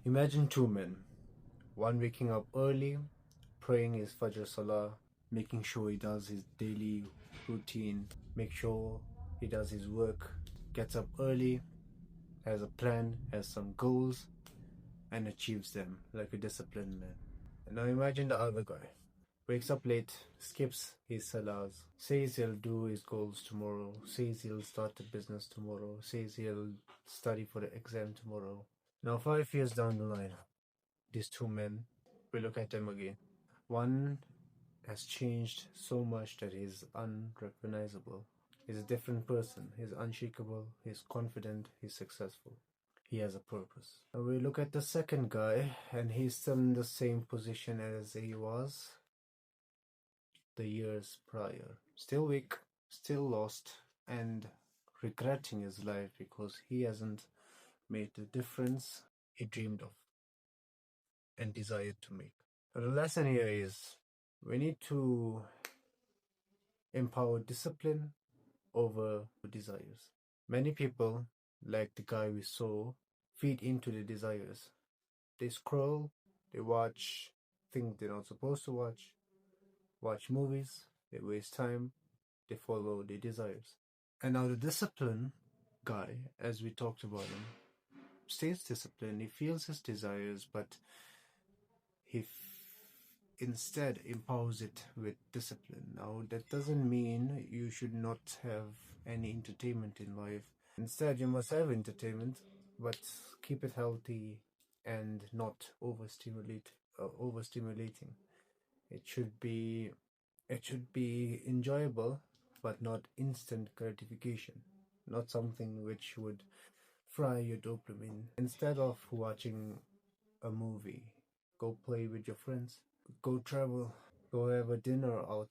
Imagine two men, one waking up early, praying his Fajr Salah, making sure he does his daily routine, make sure he does his work, gets up early, has a plan, has some goals, and achieves them like a disciplined man. And now imagine the other guy. Wakes up late, skips his salahs, says he'll do his goals tomorrow, says he'll start a business tomorrow, says he'll study for the exam tomorrow. Now, 5 years down the line, these two men, we look at them again. One has changed so much that he's unrecognizable. He's a different person. He's unshakable, he's confident, he's successful. He has a purpose. Now we look at the second guy, and he's still in the same position as he was the years prior. Still weak, still lost, and regretting his life because he hasn't made the difference he dreamed of and desired to make. But the lesson here is we need to empower discipline over desires. Many people, like the guy we saw, feed into the desires. They scroll, they watch things they're not supposed to watch movies, they waste time, they follow their desires. And now the discipline guy, as we talked about him, stays disciplined, he feels his desires, but he instead empowers it with discipline. Now, that doesn't mean you should not have any entertainment in life. Instead, you must have entertainment, but keep it healthy and not overstimulating. It should be enjoyable, but not instant gratification. Not something which would fry your dopamine. Instead of watching a movie, go play with your friends, go travel, go have a dinner out,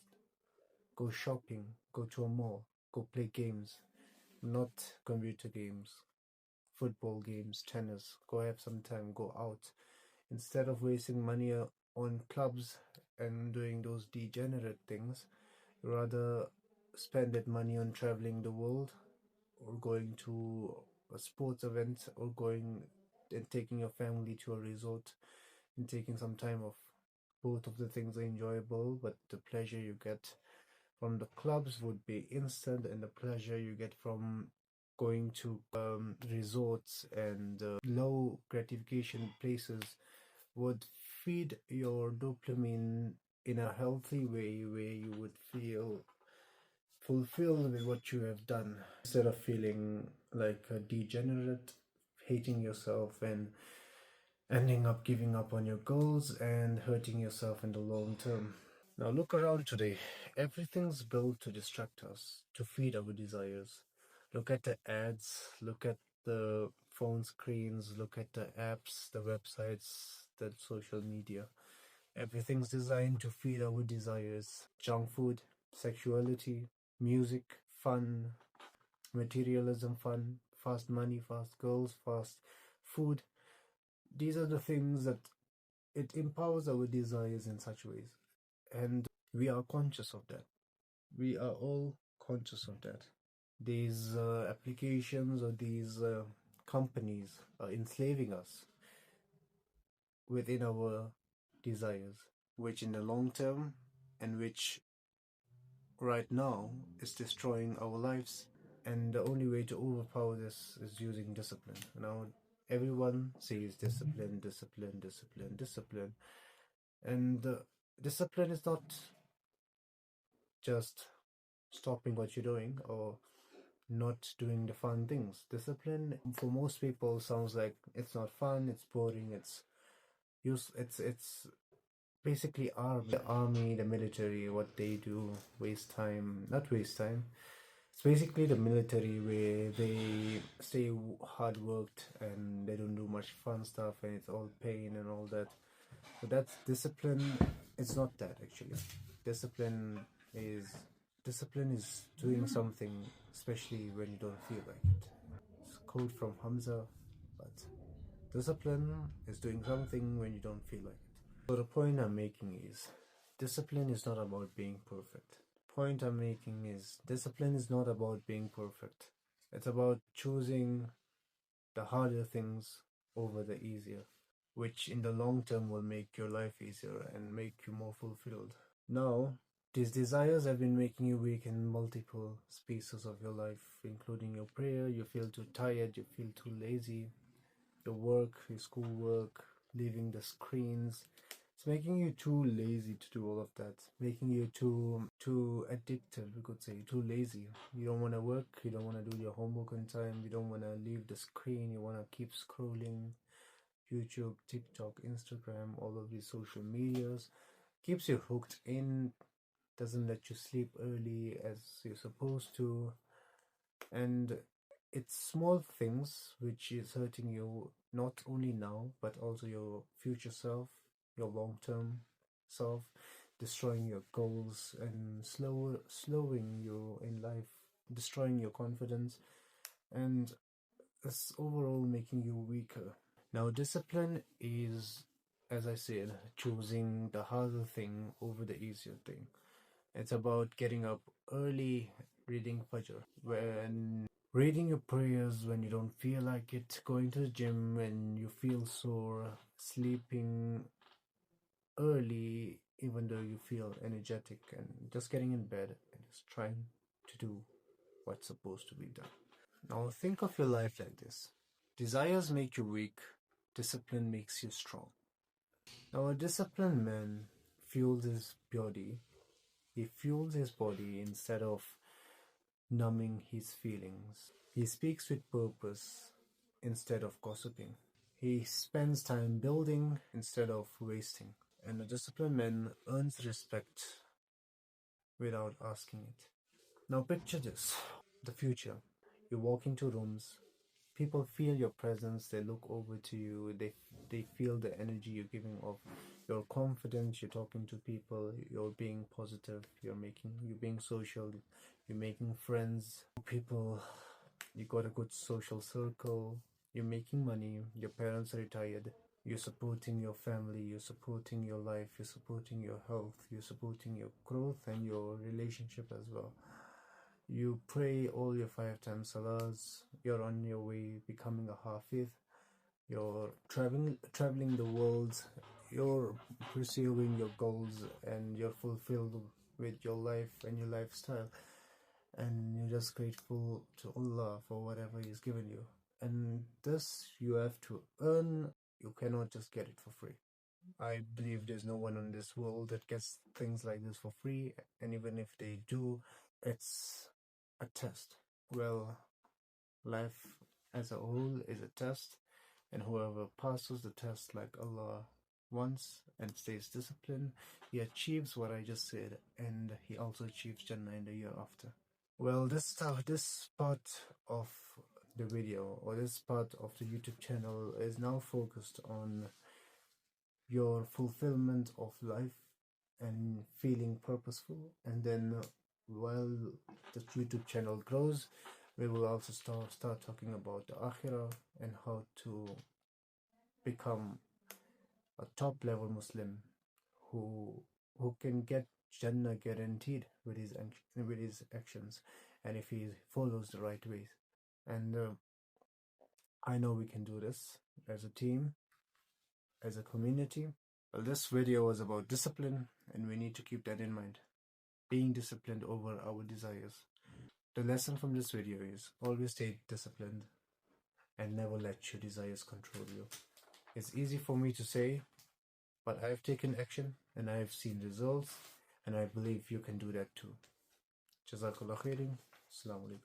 go shopping, go to a mall, go play games, not computer games, football games, tennis. Go have some time, go out. Instead of wasting money on clubs and doing those degenerate things, rather spend that money on traveling the world or going to a sports event or going and taking your family to a resort and taking some time off. Both of the things are enjoyable, but the pleasure you get from the clubs would be instant, and the pleasure you get from going to resorts and low gratification places would feed your dopamine in a healthy way where you would feel fulfilled with what you have done instead of feeling like a degenerate, hating yourself and ending up giving up on your goals and hurting yourself in the long term. Now look around today. Everything's built to distract us, to feed our desires. Look at the ads, look at the phone screens, look at the apps, the websites, the social media. Everything's designed to feed our desires. Junk food, sexuality, music, fun, materialism, fun, fast money, fast girls, fast food. These are the things that it empowers our desires in such ways. And we are conscious of that. We are all conscious of that. These applications or these companies are enslaving us within our desires, which in the long term and which right now is destroying our lives. And the only way to overpower this is using discipline. Now, everyone says discipline, discipline, discipline, discipline. And discipline is not just stopping what you're doing or not doing the fun things. Discipline for most people sounds like it's not fun, it's boring, it's basically army, the military, what they do, not waste time. It's basically the military where they stay hard worked and they don't do much fun stuff and it's all pain and all that. But that's discipline. It's not that actually. Discipline is doing something, especially when you don't feel like it. It's a quote from Hamza, but discipline is doing something when you don't feel like it. So the point I'm making is discipline is not about being perfect. The point I'm making is discipline is not about being perfect. It's about choosing the harder things over the easier. which in the long term will make your life easier and make you more fulfilled. Now, these desires have been making you weak in multiple spaces of your life, including your prayer. You feel too tired, you feel too lazy, your work, your schoolwork, leaving the screens. It's making you too lazy to do all of that, making you too addicted, we could say, too lazy. You don't want to work, you don't want to do your homework on time, you don't want to leave the screen, you want to keep scrolling. YouTube, TikTok, Instagram, all of these social medias keeps you hooked in, doesn't let you sleep early as you're supposed to, and it's small things which is hurting you not only now but also your future self, your long-term self, destroying your goals and slowing you in life, destroying your confidence, and it's overall making you weaker. Now, discipline is, as I said, choosing the harder thing over the easier thing. It's about getting up early, reading Fajr, when reading your prayers when you don't feel like it, going to the gym when you feel sore, sleeping early even though you feel energetic, and just getting in bed and just trying to do what's supposed to be done. Now think of your life like this. Desires make you weak, discipline makes you strong. Now a disciplined man fuels his body. He fuels his body instead of numbing his feelings. He speaks with purpose instead of gossiping. He spends time building instead of wasting. And a disciplined man earns respect without asking it. Now picture this, the future. You walk into rooms, people feel your presence, they look over to you, they feel the energy you're giving off. You're confident, you're talking to people, you're being positive, you're being social, you're making friends, people, you got a good social circle, you're making money, your parents are retired, you're supporting your family, you're supporting your life, you're supporting your health, you're supporting your growth and your relationship as well. You pray all your 5 times salahs, you're on your way becoming a hafiz, you're traveling the world, you're pursuing your goals, and you're fulfilled with your life and your lifestyle, and you're just grateful to Allah for whatever He's given you. And this you have to earn, you cannot just get it for free. I believe there's no one in this world that gets things like this for free, and even if they do, it's a test. Well, life as a whole is a test, and whoever passes the test like Allah wants and stays disciplined, he achieves what I just said, and he also achieves Jannah in the year after. Well, this part of the video, or this part of the YouTube channel, is now focused on your fulfillment of life and feeling purposeful. And then while the YouTube channel grows, we will also start talking about the akhirah and how to become a top level Muslim who can get Jannah guaranteed with his actions, and if he follows the right ways. And I know we can do this as a team, as a community. Well, this video was about discipline, and we need to keep that in mind. Being disciplined over our desires. The lesson from this video is always stay disciplined and never let your desires control you. It's easy for me to say, but I've taken action and I've seen results, and I believe you can do that too. Jazakallah khairin. Assalamu alaikum.